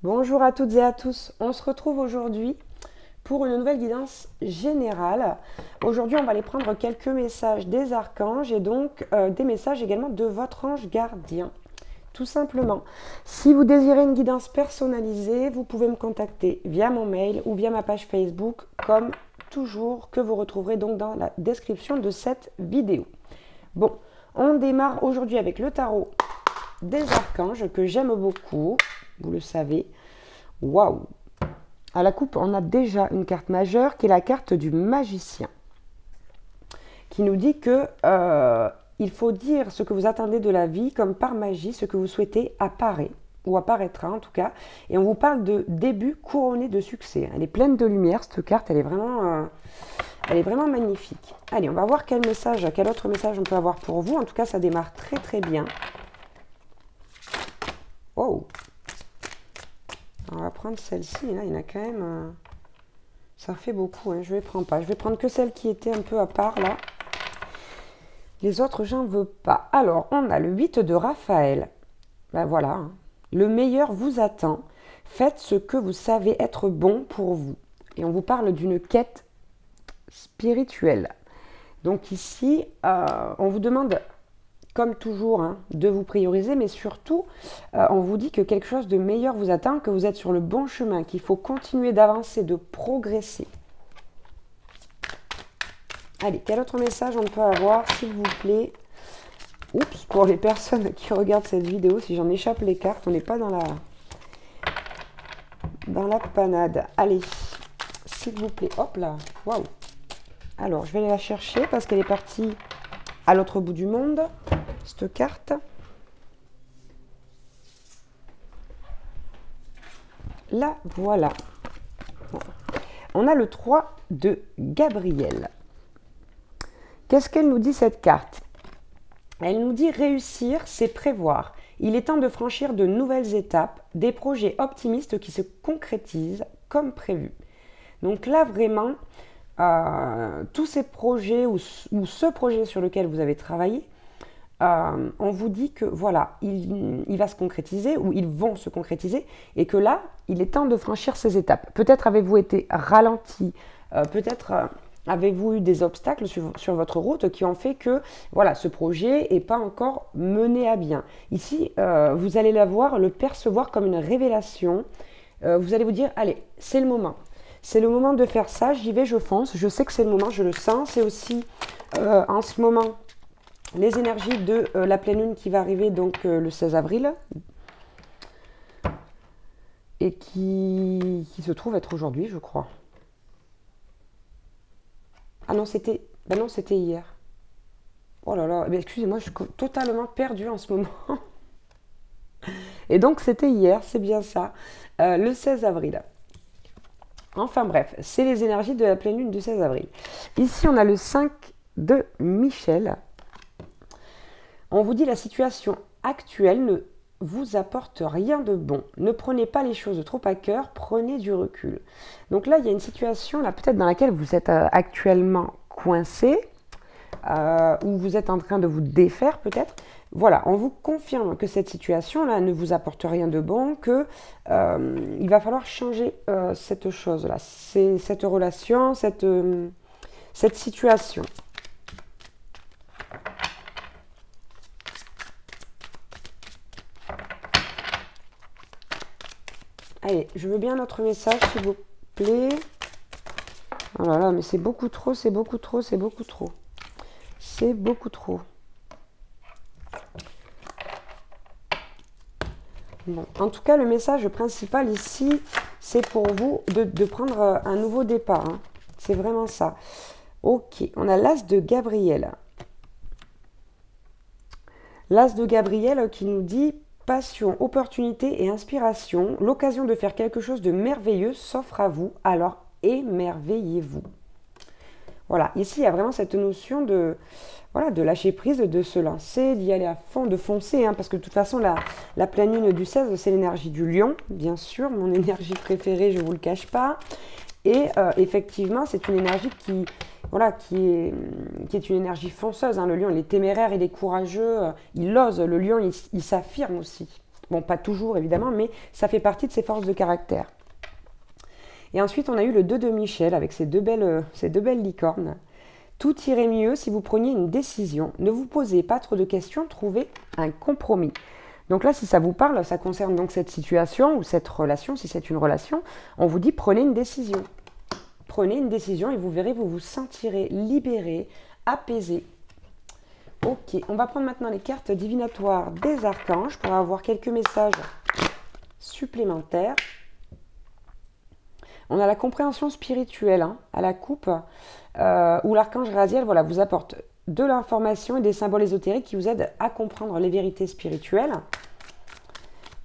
Bonjour à toutes et à tous, on se retrouve aujourd'hui pour une nouvelle guidance générale. Aujourd'hui, on va aller prendre quelques messages des archanges et donc des messages également de votre ange gardien. Tout simplement, si vous désirez une guidance personnalisée, vous pouvez me contacter via mon mail ou via ma page Facebook, comme toujours, que vous retrouverez donc dans la description de cette vidéo. Bon, on démarre aujourd'hui avec le tarot des archanges que j'aime beaucoup, vous le savez. Waouh! À la coupe, on a déjà une carte majeure qui est la carte du magicien, qui nous dit que il faut dire ce que vous attendez de la vie, comme par magie, ce que vous souhaitez apparaît, ou apparaîtra en tout cas. Et on vous parle de début couronné de succès. Elle est pleine de lumière, cette carte, elle est vraiment magnifique. Allez, on va voir quel autre message on peut avoir pour vous. En tout cas, ça démarre très très bien. Oh! On va prendre celle-ci, là, il y en a quand même... ça fait beaucoup, hein. Je ne les prends pas. Je vais prendre que celle qui était un peu à part, là. Les autres, j'en veux pas. Alors, on a le 8 de Raphaël. Ben voilà, hein. Le meilleur vous attend. Faites ce que vous savez être bon pour vous. Et on vous parle d'une quête spirituelle. Donc ici, on vous demande... comme toujours, hein, de vous prioriser, mais surtout, on vous dit que quelque chose de meilleur vous attend, que vous êtes sur le bon chemin, qu'il faut continuer d'avancer, de progresser. Allez, quel autre message on peut avoir, s'il vous plaît? Oups, pour les personnes qui regardent cette vidéo, si j'en échappe les cartes, on n'est pas dans la panade. Allez, s'il vous plaît, hop là, waouh. Alors, je vais aller la chercher parce qu'elle est partie à l'autre bout du monde, cette carte. La voilà. Bon. On a le 3 de Gabriel. Qu'est-ce qu'elle nous dit, cette carte? Elle nous dit réussir, c'est prévoir. Il est temps de franchir de nouvelles étapes, des projets optimistes qui se concrétisent comme prévu. Donc là, vraiment, tous ces projets ou ce projet sur lequel vous avez travaillé, on vous dit que voilà, il va se concrétiser ou ils vont se concrétiser et que là, il est temps de franchir ces étapes. Peut-être avez-vous été ralenti, peut-être avez-vous eu des obstacles sur votre route qui ont fait que voilà, ce projet n'est pas encore mené à bien. Ici, vous allez le percevoir comme une révélation. Vous allez vous dire, allez, c'est le moment. C'est le moment de faire ça, j'y vais, je fonce. Je sais que c'est le moment, je le sens. C'est aussi en ce moment les énergies de la pleine lune qui va arriver donc le 16 avril et qui se trouve être aujourd'hui, je crois. Ah non, c'était hier. Oh là là, excusez-moi, je suis totalement perdue en ce moment. Et donc c'était hier, c'est bien ça, le 16 avril. Enfin bref, c'est les énergies de la pleine lune du 16 avril. Ici, on a le 5 de Michel. On vous dit la situation actuelle ne vous apporte rien de bon. Ne prenez pas les choses trop à cœur, prenez du recul. Donc là, il y a une situation là peut-être dans laquelle vous êtes actuellement coincé, où vous êtes en train de vous défaire peut-être. Voilà, on vous confirme que cette situation-là ne vous apporte rien de bon, que il va falloir changer cette chose-là, cette relation, cette situation. Allez, je veux bien notre message, s'il vous plaît. Oh là là, mais c'est beaucoup trop, c'est beaucoup trop, c'est beaucoup trop. C'est beaucoup trop. Bon, en tout cas, le message principal ici, c'est pour vous de prendre un nouveau départ. Hein. C'est vraiment ça. Ok, on a l'As de Gabriel. L'As de Gabriel qui nous dit passion, opportunité et inspiration. L'occasion de faire quelque chose de merveilleux s'offre à vous, alors émerveillez-vous. Voilà, ici il y a vraiment cette notion de, voilà, de lâcher prise, de se lancer, d'y aller à fond, de foncer, hein, parce que de toute façon la pleine lune du 16, c'est l'énergie du lion, bien sûr, mon énergie préférée, je ne vous le cache pas. Et effectivement, c'est une énergie voilà, qui est une énergie fonceuse. Hein. Le lion, il est téméraire, il est courageux, il ose. Le lion, il s'affirme aussi. Bon, pas toujours évidemment, mais ça fait partie de ses forces de caractère. Et ensuite, on a eu le 2 de Michel avec ces deux belles licornes. Tout irait mieux si vous preniez une décision. Ne vous posez pas trop de questions, trouvez un compromis. Donc là, si ça vous parle, ça concerne donc cette situation ou cette relation, si c'est une relation, on vous dit prenez une décision. Prenez une décision et vous verrez, vous vous sentirez libéré, apaisé. Ok, on va prendre maintenant les cartes divinatoires des archanges pour avoir quelques messages supplémentaires. On a la compréhension spirituelle à la coupe, où l'archange Raziel vous apporte de l'information et des symboles ésotériques qui vous aident à comprendre les vérités spirituelles.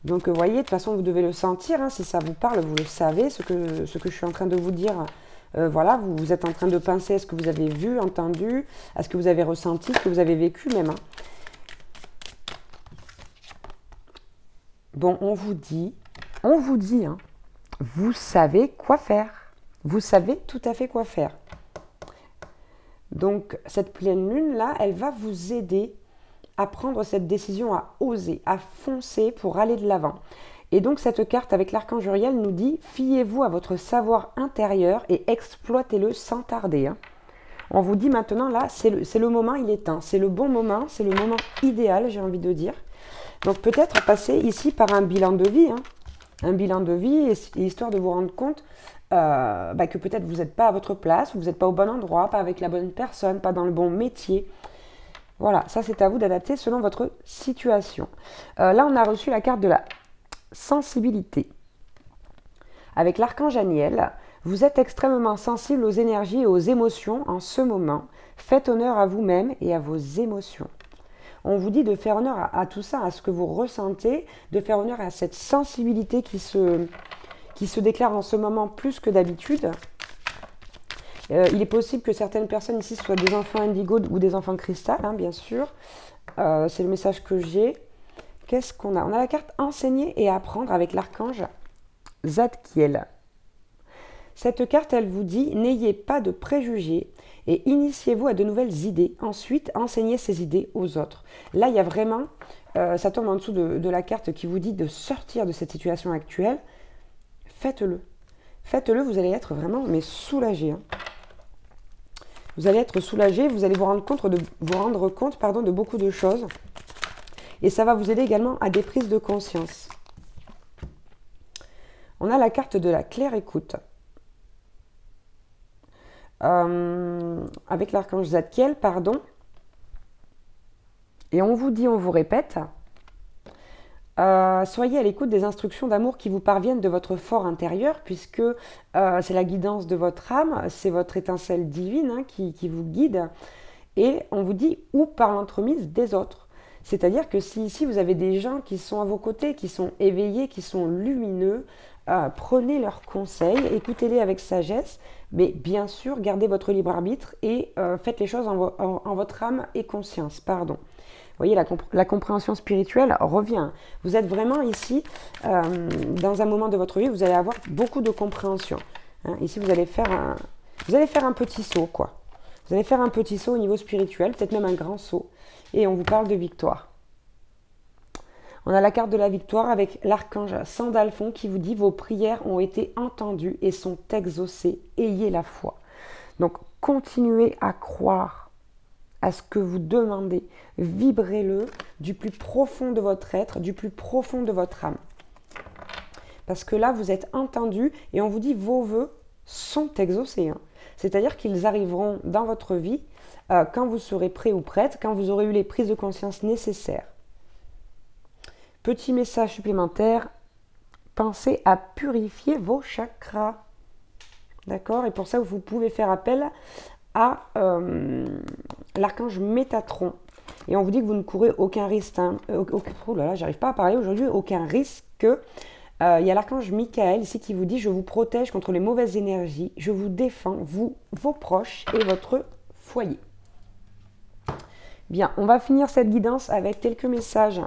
Donc, vous voyez, de toute façon, vous devez le sentir. Si ça vous parle, vous le savez, ce que je suis en train de vous dire. Voilà, vous êtes en train de penser à ce que vous avez vu, entendu, à ce que vous avez ressenti, ce que vous avez vécu même. Bon, on vous dit, vous savez quoi faire. Vous savez tout à fait quoi faire. Donc, cette pleine lune-là, elle va vous aider à prendre cette décision, à oser, à foncer pour aller de l'avant. Et donc, cette carte avec l'archange Uriel nous dit « Fiez-vous à votre savoir intérieur et exploitez-le sans tarder. » On vous dit maintenant, là, c'est le moment, il est temps. C'est le bon moment, c'est le moment idéal, j'ai envie de dire. Donc, peut-être passer ici par un bilan de vie. Un bilan de vie, histoire de vous rendre compte que peut-être vous n'êtes pas à votre place, vous n'êtes pas au bon endroit, pas avec la bonne personne, pas dans le bon métier. Voilà, ça c'est à vous d'adapter selon votre situation. Là, on a reçu la carte de la sensibilité. Avec l'archange Aniel, vous êtes extrêmement sensible aux énergies et aux émotions en ce moment. Faites honneur à vous-même et à vos émotions. On vous dit de faire honneur à tout ça, à ce que vous ressentez, de faire honneur à cette sensibilité qui se déclare en ce moment plus que d'habitude. Il est possible que certaines personnes ici soient des enfants indigo ou des enfants cristal, bien sûr. C'est le message que j'ai. Qu'est-ce qu'on a? On a la carte enseigner et apprendre avec l'archange Zadkiel. Cette carte, elle vous dit, n'ayez pas de préjugés et initiez-vous à de nouvelles idées. Ensuite, enseignez ces idées aux autres. Là, il y a vraiment, ça tombe en dessous de la carte qui vous dit de sortir de cette situation actuelle. Faites-le. Faites-le, vous allez être vraiment soulagé. Vous allez être soulagé, vous allez vous rendre compte de beaucoup de choses. Et ça va vous aider également à des prises de conscience. On a la carte de la claire écoute. Avec l'archange Zadkiel, Et on vous dit, on vous répète, soyez à l'écoute des instructions d'amour qui vous parviennent de votre fort intérieur, puisque c'est la guidance de votre âme, c'est votre étincelle divine qui vous guide. Et on vous dit, ou par l'entremise des autres. C'est-à-dire que si ici vous avez des gens qui sont à vos côtés, qui sont éveillés, qui sont lumineux, prenez leurs conseils, écoutez-les avec sagesse, mais bien sûr, gardez votre libre arbitre et faites les choses en votre âme et conscience. Vous voyez, la compréhension spirituelle revient. Vous êtes vraiment ici, dans un moment de votre vie, vous allez avoir beaucoup de compréhension. Ici, vous allez faire un petit saut, quoi. Vous allez faire un petit saut au niveau spirituel, peut-être même un grand saut. Et on vous parle de victoire. On a la carte de la victoire avec l'archange Sandalphon qui vous dit « Vos prières ont été entendues et sont exaucées. Ayez la foi. » Donc, continuez à croire à ce que vous demandez. Vibrez-le du plus profond de votre être, du plus profond de votre âme. Parce que là, vous êtes entendu et on vous dit « Vos vœux sont exaucés. » C'est-à-dire qu'ils arriveront dans votre vie quand vous serez prêt ou prête, quand vous aurez eu les prises de conscience nécessaires. Petit message supplémentaire, pensez à purifier vos chakras. D'accord? Et pour ça, vous pouvez faire appel à l'archange Métatron. Et on vous dit que vous ne courez aucun risque. Oh là là, j'arrive pas à parler aujourd'hui, aucun risque. Il y a l'archange Michael ici qui vous dit « Je vous protège contre les mauvaises énergies. Je vous défends, vous, vos proches et votre foyer. » Bien, on va finir cette guidance avec quelques messages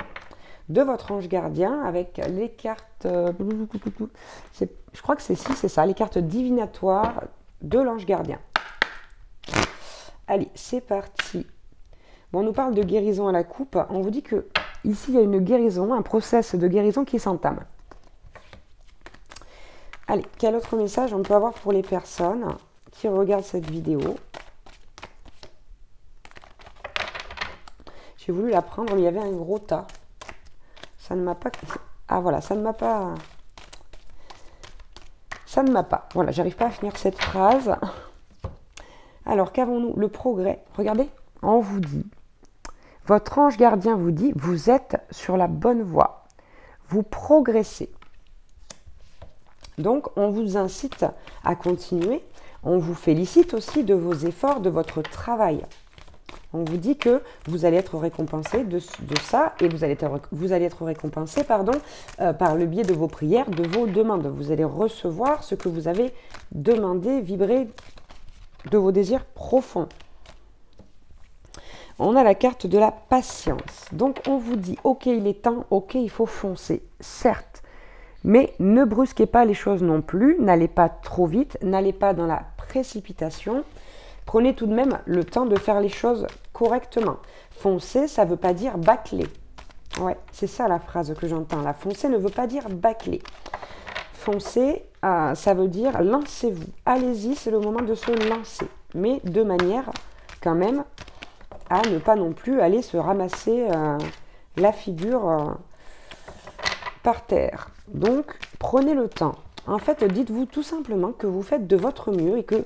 de votre ange gardien avec les cartes, je crois que c'est ça, les cartes divinatoires de l'ange gardien. Allez, c'est parti. Bon, on nous parle de guérison à la coupe. On vous dit que ici, il y a une guérison, un process de guérison qui s'entame. Allez, quel autre message on peut avoir pour les personnes qui regardent cette vidéo? J'ai voulu la prendre, mais il y avait un gros tas. Ça ne m'a pas... Ah voilà, ça ne m'a pas... Ça ne m'a pas. Voilà, j'arrive pas à finir cette phrase. Alors, qu'avons-nous? Le progrès. Regardez, on vous dit... Votre ange gardien vous dit, vous êtes sur la bonne voie. Vous progressez. Donc, on vous incite à continuer. On vous félicite aussi de vos efforts, de votre travail. On vous dit que vous allez être récompensé de ça et vous allez être récompensé par le biais de vos prières, de vos demandes. Vous allez recevoir ce que vous avez demandé, vibrer de vos désirs profonds. On a la carte de la patience. Donc, on vous dit, ok, il est temps, ok, il faut foncer, certes. Mais ne brusquez pas les choses non plus, n'allez pas trop vite, n'allez pas dans la précipitation. Prenez tout de même le temps de faire les choses correctement. Foncer, ça ne veut pas dire bâcler. Ouais, c'est ça la phrase que j'entends là. Foncer ne veut pas dire bâcler. Foncer, ça veut dire lancez-vous. Allez-y, c'est le moment de se lancer. Mais de manière quand même à ne pas non plus aller se ramasser la figure par terre. Donc, prenez le temps. En fait, dites-vous tout simplement que vous faites de votre mieux et que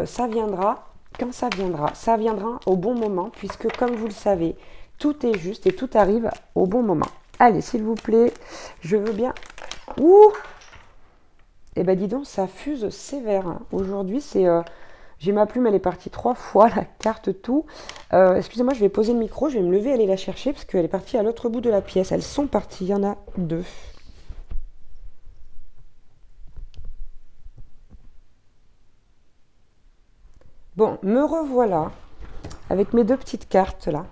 ça viendra quand ça viendra. Ça viendra au bon moment puisque, comme vous le savez, tout est juste et tout arrive au bon moment. Allez, s'il vous plaît, je veux bien... Ouh! Eh bien, dis donc, ça fuse sévère. Aujourd'hui, c'est... J'ai ma plume, elle est partie 3 fois, la carte tout. Excusez-moi, je vais poser le micro, je vais me lever, aller la chercher parce qu'elle est partie à l'autre bout de la pièce. Elles sont parties, il y en a 2. Bon, me revoilà avec mes 2 petites cartes là.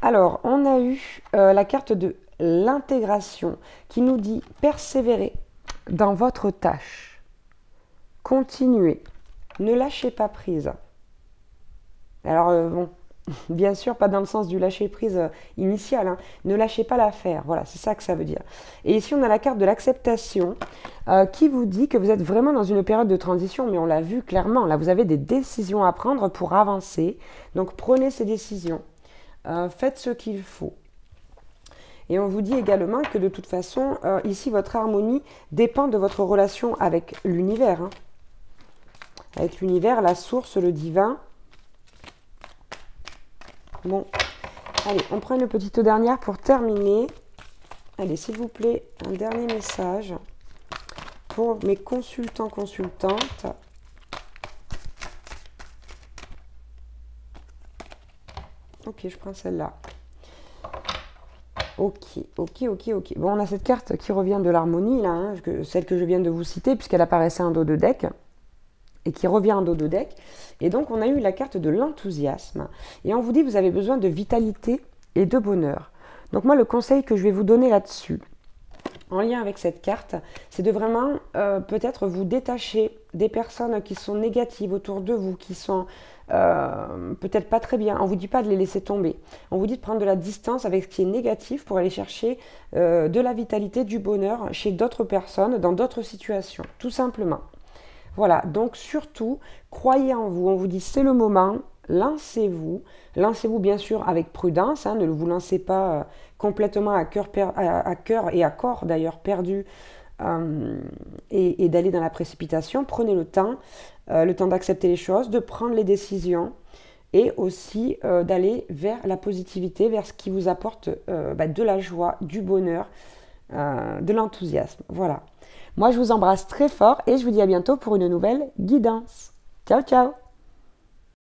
Alors, on a eu la carte de l'intégration qui nous dit persévérer dans votre tâche. Continuez. Ne lâchez pas prise. Alors, bon, bien sûr, pas dans le sens du lâcher prise initial. Hein. Ne lâchez pas l'affaire. Voilà, c'est ça que ça veut dire. Et ici, on a la carte de l'acceptation qui vous dit que vous êtes vraiment dans une période de transition. Mais on l'a vu clairement. Là, vous avez des décisions à prendre pour avancer. Donc, prenez ces décisions. Faites ce qu'il faut. Et on vous dit également que de toute façon, ici, votre harmonie dépend de votre relation avec l'univers. Hein. Avec l'univers, la source, le divin. Bon, allez, on prend une petite dernière pour terminer. Allez, s'il vous plaît, un dernier message pour mes consultants, consultantes. Ok, je prends celle-là. Ok. Bon, on a cette carte qui revient de l'harmonie, là, hein, celle que je viens de vous citer, puisqu'elle apparaissait en dos de deck. Et qui revient en dos de deck. Et donc, on a eu la carte de l'enthousiasme. Et on vous dit que vous avez besoin de vitalité et de bonheur. Donc, moi, le conseil que je vais vous donner là-dessus, en lien avec cette carte, c'est de vraiment peut-être vous détacher des personnes qui sont négatives autour de vous, qui sont peut-être pas très bien. On ne vous dit pas de les laisser tomber. On vous dit de prendre de la distance avec ce qui est négatif pour aller chercher de la vitalité, du bonheur chez d'autres personnes, dans d'autres situations, tout simplement. Voilà, donc surtout, croyez en vous. On vous dit c'est le moment, lancez-vous. Lancez-vous bien sûr avec prudence, hein, ne vous lancez pas complètement à cœur et à corps d'ailleurs perdu et d'aller dans la précipitation. Prenez le temps d'accepter les choses, de prendre les décisions et aussi d'aller vers la positivité, vers ce qui vous apporte de la joie, du bonheur, de l'enthousiasme. Voilà. Moi, je vous embrasse très fort et je vous dis à bientôt pour une nouvelle guidance. Ciao, ciao!